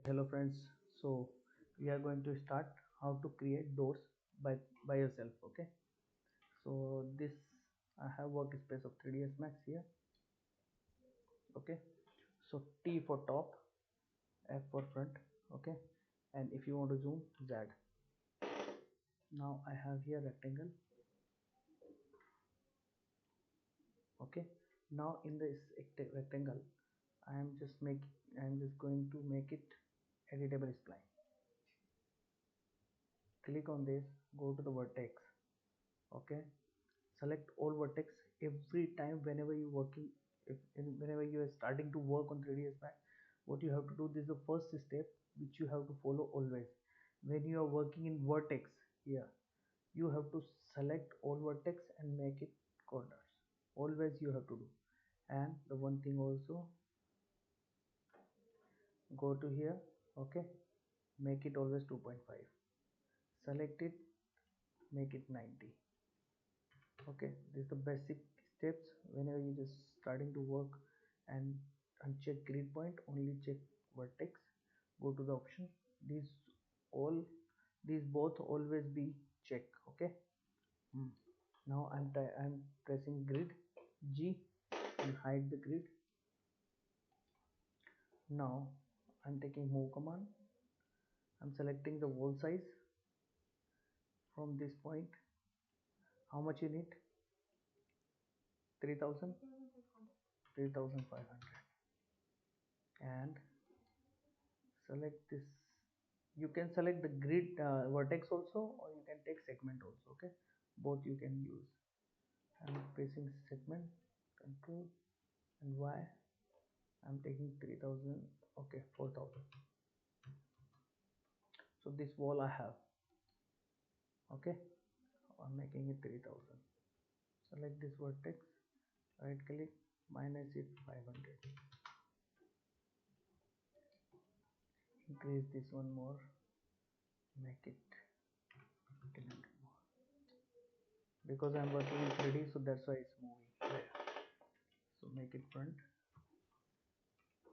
Hello friends, so we are going to start how to create doors by yourself. Okay, so this I have workspace of 3ds max here. Okay, so T for top, F for front. Okay, and if you want to zoom, Z. Now I have here rectangle. Okay, now in this rectangle I am just going to make it editable spline. Click on this, go to the vertex. Okay, select all vertex every time whenever you working, whenever you are starting to work on 3ds max. What you have to do, this is the first step which you have to follow always. When you are working in vertex here, you have to select all vertex and make it corners. Always you have to do. And the one thing also, go to here. Okay, make it always 2.5, select it, make it 90. Okay, this is the basic steps whenever you just starting to work. And uncheck grid point, only check vertex, go to the option. These both always be check. Okay. Now I'm pressing grid G and hide the grid. Now I'm taking move command. I'm selecting the wall size from this point. How much you need? 3000, 3500. And select this. You can select the grid vertex also, or you can take segment also. Okay, both you can use. I'm pressing segment, control and Y. I'm taking 3000. Okay, 4000. So this wall I have. Okay, I'm making it 3000. Select this vertex, right click, minus it 500. Increase this one more, make it 1500 more. Because I'm working in 3D, so that's why it's moving there. So make it front,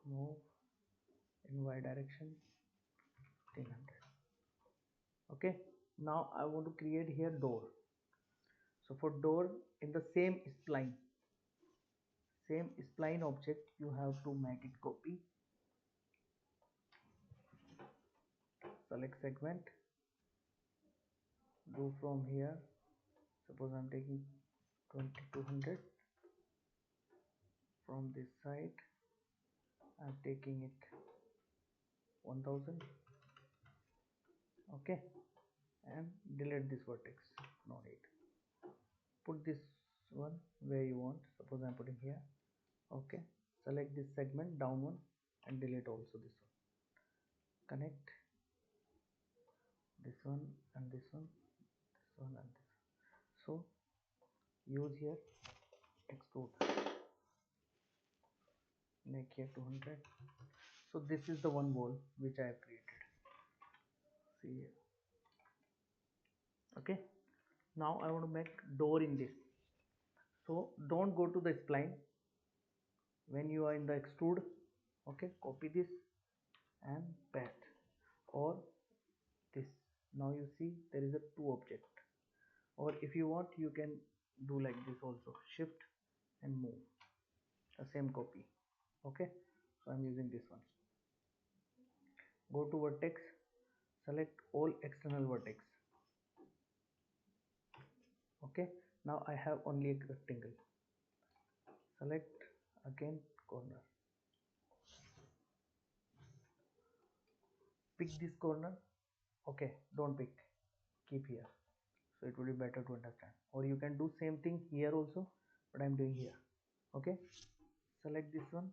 move in Y direction 1500. Okay, now I want to create here door. So for door, in the same spline object, you have to make it copy. Select segment, do from here. Suppose I'm taking 2200. From this side I'm taking it 1000. Okay, and delete this vertex, no need. Put this one where you want. Suppose I'm putting here. Okay, select this segment down one and delete also this one. Connect this one and this one, this one and this one. So use here extrude, make here 200. So this is the one wall which I have created. See here. Okay, now I want to make door in this. So don't go to the spline when you are in the extrude. Okay, copy this and paste, or this. Now you see there is a two object, or if you want you can do like this also, shift and move the same copy. Okay, so I'm using this one. Go to vertex, select all external vertex. Okay, now I have only a rectangle. Select again corner, pick this corner. Okay, don't pick, keep here, so it will be better to understand. Or you can do same thing here also, but I'm doing here. Okay, select this one.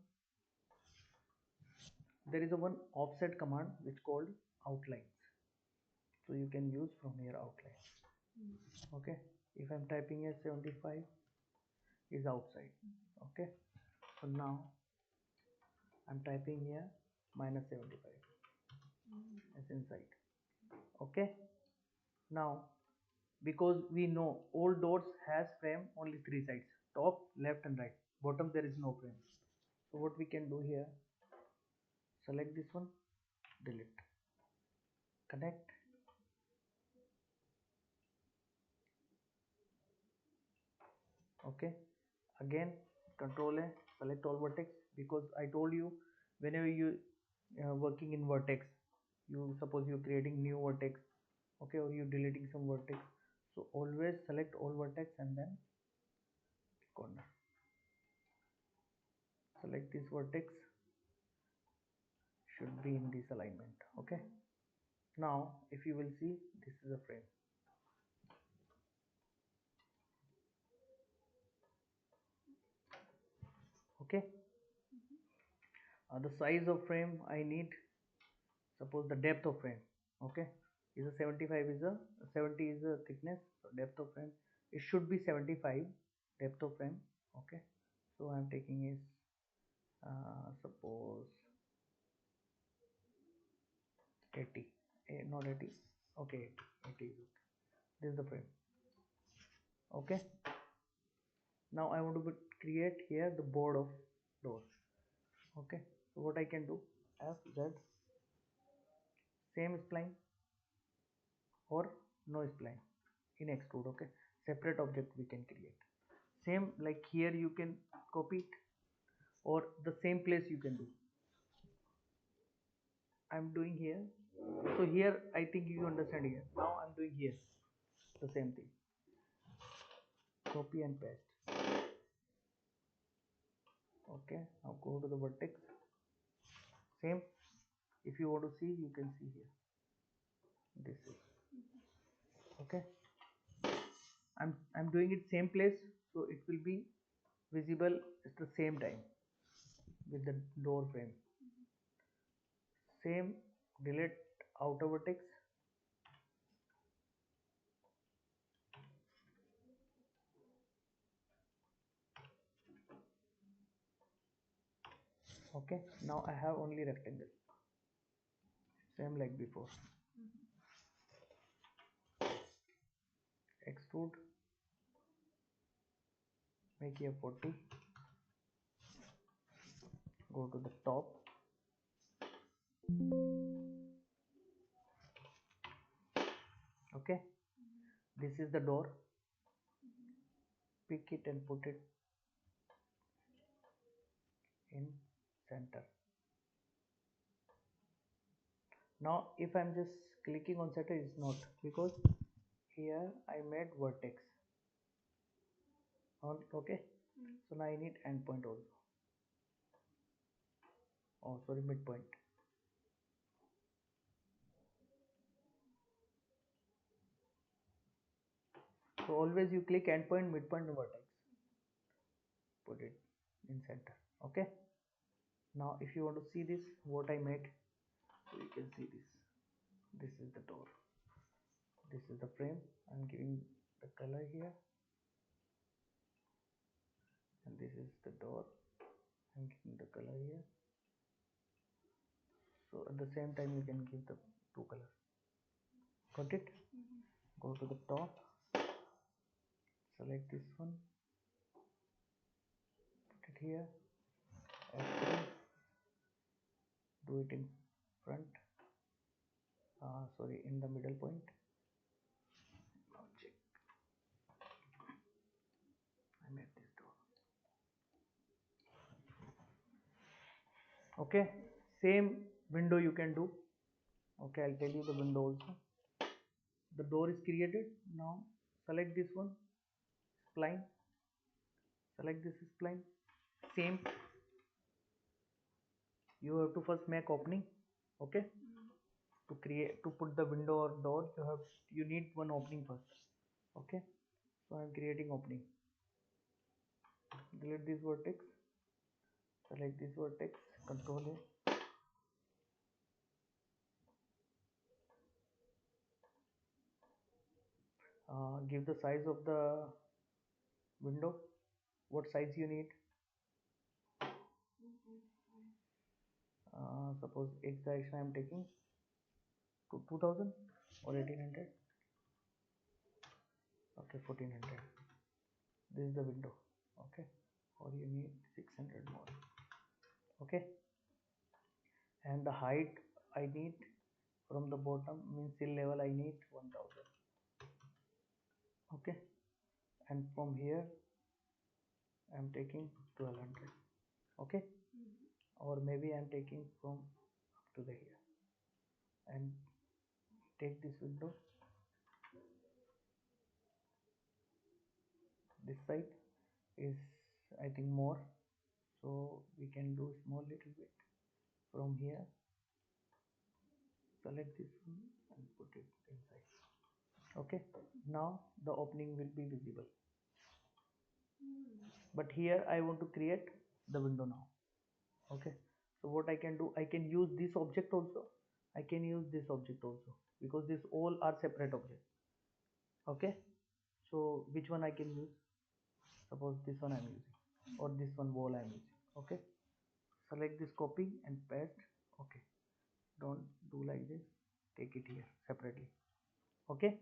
There is a one offset command which called outlines, so you can use from here outline. Okay, if I'm typing here 75 is outside. Okay, so now I'm typing here minus 75 is inside. Okay, now because we know all doors has frame only three sides, top, left and right. Bottom there is no frame. So what we can do here, select this one, delete connect. Okay, again control A, select all vertex, because I told you whenever you working in vertex, you suppose you're creating new vertex, okay, or you're deleting some vertex, so always select all vertex and then corner, select this vertex, should be in this alignment. Okay, now if you will see, this is a frame. Okay, the size of frame I need, suppose the depth of frame, okay, is a 75, is a 70 is a thickness, so depth of frame it should be 75 depth of frame. Okay, so I'm taking is suppose 80, not 80, okay, 80 is okay. This is the frame. Okay, now I want to create here the board of door. Okay, so what I can do, fz, same spline or no spline in extrude. Okay, separate object we can create, same like here you can copy it, or the same place you can do. I'm doing here, so here I think you understand. Here now I'm doing here the same thing, copy and paste. Okay, now go to the vertex, same, if you want to see you can see here, this is okay. I'm doing it same place, so it will be visible at the same time with the door frame. Same, delete outer vertex. Okay, now I have only rectangle, same like before. Extrude, make here 40, go to the top, okay, this is the door, pick it and put it in center. Now if I'm just clicking on center, it's not, because here I made vertex on. Okay, so now I need endpoint also, oh sorry, midpoint. So always you click endpoint, midpoint and vertex, put it in center. Okay, now if you want to see this what I made, so you can see this is the door, this is the frame. I'm giving the color here, and this is the door, I'm giving the color here. So at the same time you can give the two colors. Got it? Go to the top, select this one, put it here, F3, do it in front, sorry, in the middle point. Now check, I made this door. Okay, same window you can do. Okay, I'll tell you the window also. The door is created. Now select this one, spline, select this spline, same, you have to first make opening. Okay, to create, to put the window or door, you need one opening first. Okay, so I'm creating opening, delete this vertex, select this vertex, control A, give the size of the window, what size you need, suppose X direction I'm taking to 2000 or 1800, okay, 1400, this is the window. Okay, or you need 600 more. Okay, and the height I need from the bottom means seal level I need 1000. Okay, and from here I am taking 1200. Okay, or maybe I am taking from up to the here and take this window. This side is I think more, so we can do small little bit from here. Select this one and put it inside. Okay, now the opening will be visible, but here I want to create the window now. Okay, so what I can do, I can use this object also, I can use this object also, because these all are separate objects. Okay, so which one I can use? Suppose this one I am using, or this one wall I am using. Okay, select this, copy and paste. Okay, don't do like this, take it here separately. Okay,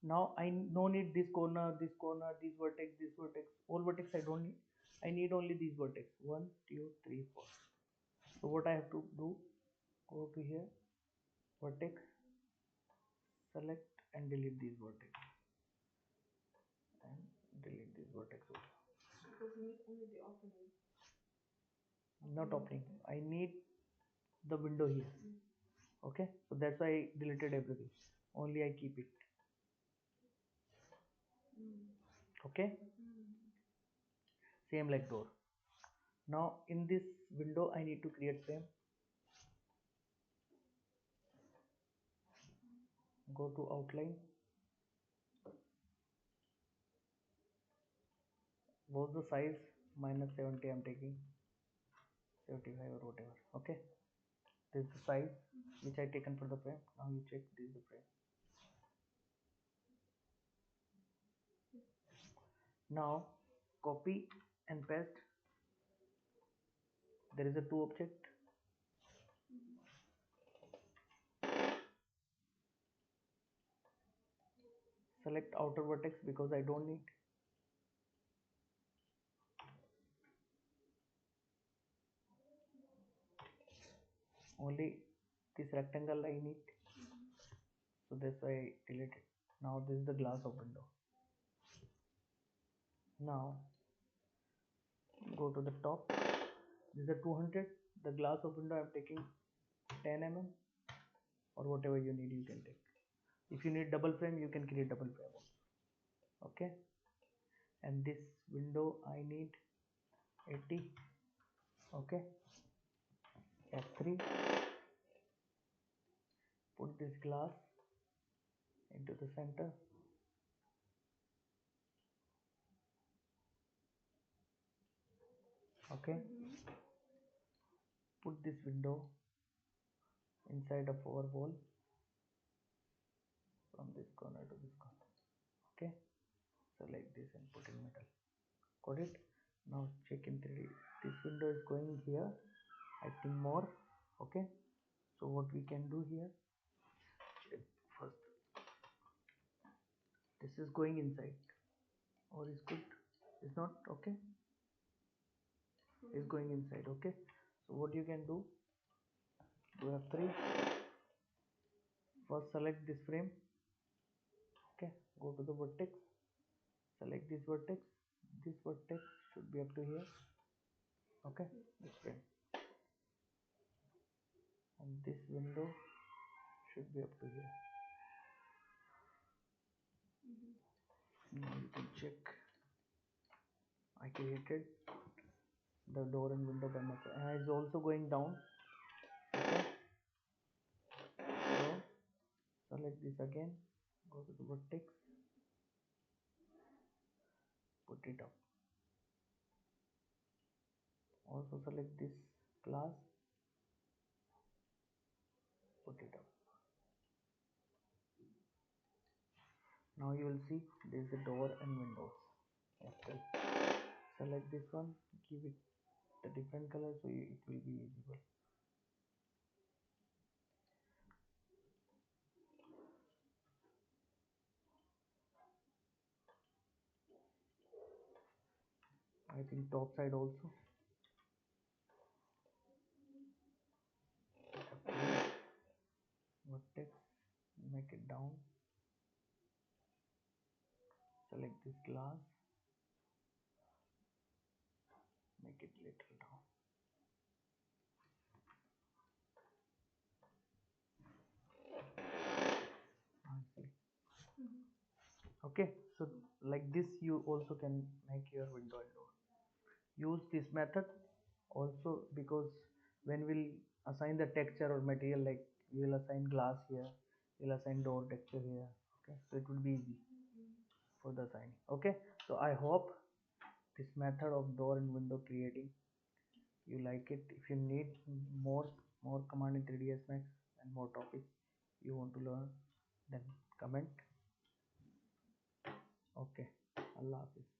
now I no need this corner, this corner, this vertex, this vertex, all vertex I don't need. I need only these vertex, 1 2 3 4. So what I have to do, go to here, vertex, select and delete these vertex, and delete this vertex also. Because you need only the opening. Not opening, I need the window here. Okay, so that's why I deleted everything, only I keep it. Okay, same like door. Now in this window I need to create frame. Go to outline, both the size -70 I'm taking, 75 or whatever. Okay, this is the size which I taken for the frame. Now you check, this is the frame. Now copy and paste. There is a two object. Select outer vertex because I don't need. Only this rectangle I need, so that's why I delete it. Now this is the glass of window. Now go to the top. This is a 200. The glass of window I'm taking 10 mm, or whatever you need you can take. If you need double frame, you can create double frame also. Okay, and this window I need 80. Okay, F3, put this glass into the center. Okay, put this window inside of our wall from this corner to this corner. Okay, select this and put in middle. Got it? Now check in 3D. This window is going here, I think more. Okay, so what we can do here, check first. This is going inside, or is good? Is not okay? Is going inside. Okay, so what you can do, F3. First select this frame. Okay, go to the vertex, select this vertex. This vertex should be up to here. Okay, this frame, and this window should be up to here. Now you can check, I created the door and window by myself, and it's also going down. Okay, so select this again, go to the vertex, put it up. Also select this glass, put it up. Now you will see there is a door and windows. F3. Select this one, give it the different color so it will be visible. I think top side also. vertex, make it down, select this glass, make it little down. Okay, so like this you also can make your window and door. Use this method also, because when we'll assign the texture or material, like we will assign glass here, we'll assign door texture here. Okay, so it will be easy for the assigning. Okay, so I hope this method of door and window creating you like it. If you need more command in 3ds Max and more topics you want to learn, then comment. Okay, Allah Hafiz.